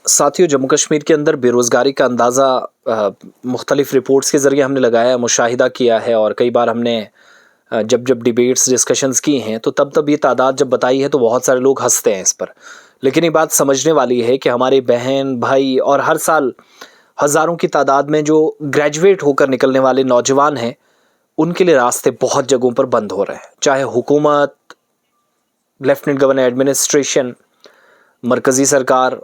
साथियों, जम्मू कश्मीर के अंदर बेरोज़गारी का अंदाज़ा मुख्तलिफ़ रिपोर्ट्स के ज़रिए हमने लगाया है, मुशाहिदा किया है और कई बार हमने जब जब डिबेट्स डिस्कशंस की हैं तो तब ये तादाद जब बताई है तो बहुत सारे लोग हंसते हैं इस पर। लेकिन ये बात समझने वाली है कि हमारे बहन भाई और हर साल हज़ारों की तादाद में जो ग्रेजुएट होकर निकलने वाले नौजवान हैं, उनके लिए रास्ते बहुत जगहों पर बंद हो रहे हैं। चाहे हुकूमत, लेफ्टिनेंट गवर्नर एडमिनिस्ट्रेशन, मरकज़ी सरकार,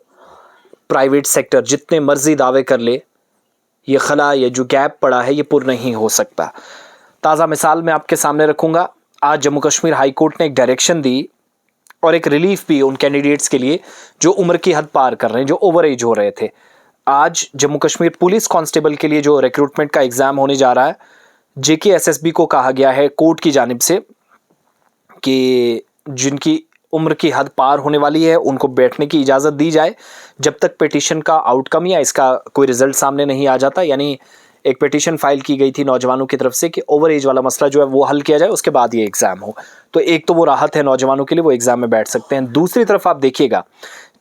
प्राइवेट सेक्टर जितने मर्जी दावे कर ले, ये खला, ये जो गैप पड़ा है, ये पूर्ण नहीं हो सकता। ताज़ा मिसाल मैं आपके सामने रखूंगा। आज जम्मू कश्मीर हाई कोर्ट ने एक डायरेक्शन दी और एक रिलीफ भी उन कैंडिडेट्स के लिए जो उम्र की हद पार कर रहे हैं, जो ओवर एज हो रहे थे। आज जम्मू कश्मीर पुलिस कांस्टेबल के लिए जो रिक्रूटमेंट का एग्ज़ाम होने जा रहा है, JKSSB को कहा गया है कोर्ट की जानिब से कि जिनकी उम्र की हद पार होने वाली है उनको बैठने की इजाज़त दी जाए जब तक पिटीशन का आउटकम या इसका कोई रिजल्ट सामने नहीं आ जाता। यानी एक पिटीशन फाइल की गई थी नौजवानों की तरफ से कि ओवर एज वाला मसला जो है वो हल किया जाए, उसके बाद ये एग्ज़ाम हो। तो एक तो वो राहत है नौजवानों के लिए, वो एग्ज़ाम में बैठ सकते हैं। दूसरी तरफ आप देखिएगा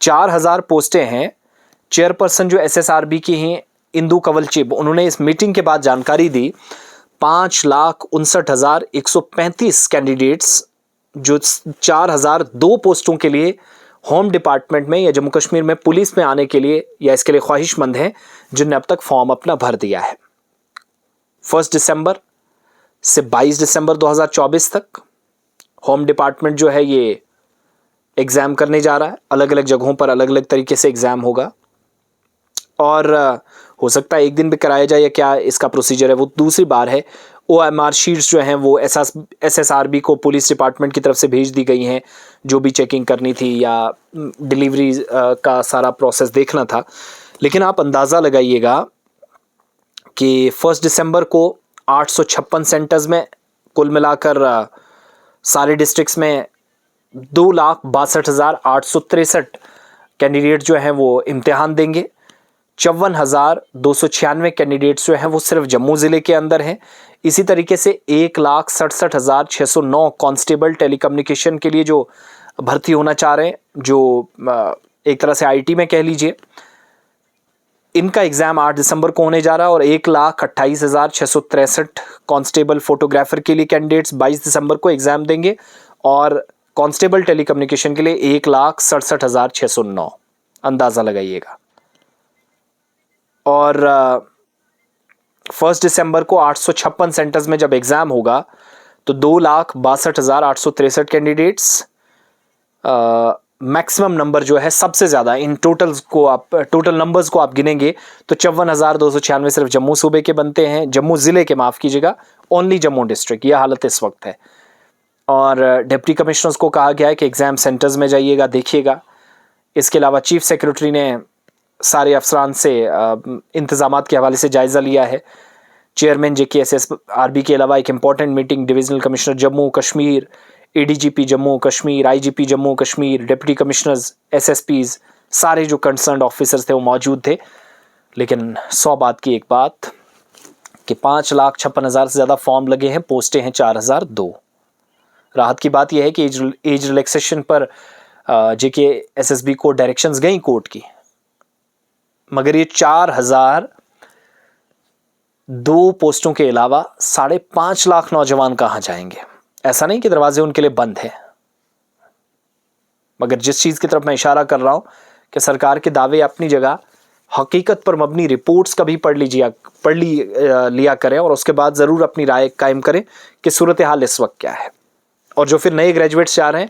4000 पोस्टें हैं। चेयरपर्सन जो SSRB की हैं इंदू कंवल चिब, उन्होंने इस मीटिंग के बाद जानकारी दी 5,59,135 कैंडिडेट्स जो 4002 पोस्टों के लिए होम डिपार्टमेंट में या जम्मू कश्मीर में पुलिस में आने के लिए या इसके लिए ख्वाहिशमंद हैं, जिनने अब तक फॉर्म अपना भर दिया है। 1 दिसंबर से 22 दिसंबर 2024 तक होम डिपार्टमेंट जो है ये एग्ज़ाम करने जा रहा है। अलग अलग जगहों पर अलग अलग तरीके से एग्ज़ाम होगा और हो सकता है एक दिन भी कराया जाए या क्या इसका प्रोसीजर है वो दूसरी बार है। OMR शीट्स जो हैं वो SSRB को पुलिस डिपार्टमेंट की तरफ से भेज दी गई हैं, जो भी चेकिंग करनी थी या डिलीवरी का सारा प्रोसेस देखना था। लेकिन आप अंदाज़ा लगाइएगा कि 1 दिसंबर को 856 सेंटर्स में कुल मिलाकर सारे डिस्ट्रिक्ट्स में 2,62,863 कैंडिडेट जो हैं वो इम्तिहान देंगे। 54,296 कैंडिडेट्स जो हैं वो सिर्फ जम्मू ज़िले के अंदर हैं। इसी तरीके से 1,67,609 कांस्टेबल टेलीकम्युनिकेशन के लिए जो भर्ती होना चाह रहे हैं, जो एक तरह से IT में कह लीजिए, इनका एग्ज़ाम 8 दिसंबर को होने जा रहा है। और 1,28,663 कांस्टेबल फोटोग्राफर के लिए कैंडिडेट्स 22 दिसंबर को एग्ज़ाम देंगे और कांस्टेबल टेलीकम्युनिकेशन के लिए 1,67,609, अंदाज़ा लगाइएगा। और 1 दिसंबर को 856 सेंटर्स में जब एग्ज़ाम होगा तो 2,62,863 कैंडिडेट्स, मैक्सिमम नंबर जो है सबसे ज़्यादा इन टोटल नंबर्स को आप गिनेंगे तो 54,296 सिर्फ जम्मू सूबे के बनते हैं, जम्मू ज़िले के, माफ़ कीजिएगा, ओनली जम्मू डिस्ट्रिक्ट। यह हालत इस वक्त है। और डिप्टी कमिश्नर्स को कहा गया है कि एग्ज़ाम सेंटर्स में जाइएगा, देखिएगा। इसके अलावा चीफ सेक्रेटरी ने सारे अफसरान से इंतज़ामात के हवाले से जायज़ा लिया है। चेयरमैन JKSSRB के अलावा एक important meeting divisional commissioner Jammu Kashmir, ADGP Jammu Kashmir, IGP Jammu Kashmir, deputy commissioners, SSPs, सारे जो कंसर्न ऑफिसर्स थे वो मौजूद थे। लेकिन 100 बात की एक बात कि 5,56,000 से ज़्यादा फॉर्म लगे हैं, पोस्टें हैं 4,002। राहत की बात यह है कि एज रिलैक्सेशन पर JKSSB को डायरेक्शंस गई कोर्ट की, मगर ये 4,002 पोस्टों के अलावा 5.5 लाख नौजवान कहाँ जाएंगे? ऐसा नहीं कि दरवाजे उनके लिए बंद हैं, मगर जिस चीज़ की तरफ मैं इशारा कर रहा हूं कि सरकार के दावे अपनी जगह, हकीकत पर मबनी रिपोर्ट्स कभी पढ़ लिया करें और उसके बाद ज़रूर अपनी राय कायम करें कि सूरत हाल इस वक्त क्या है। और जो फिर नए ग्रेजुएट्स जा रहे हैं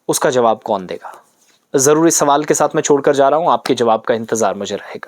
उसका जवाब कौन देगा? ज़रूर इस सवाल के साथ मैं छोड़कर जा रहा हूं, आपके जवाब का इंतज़ार मुझे रहेगा।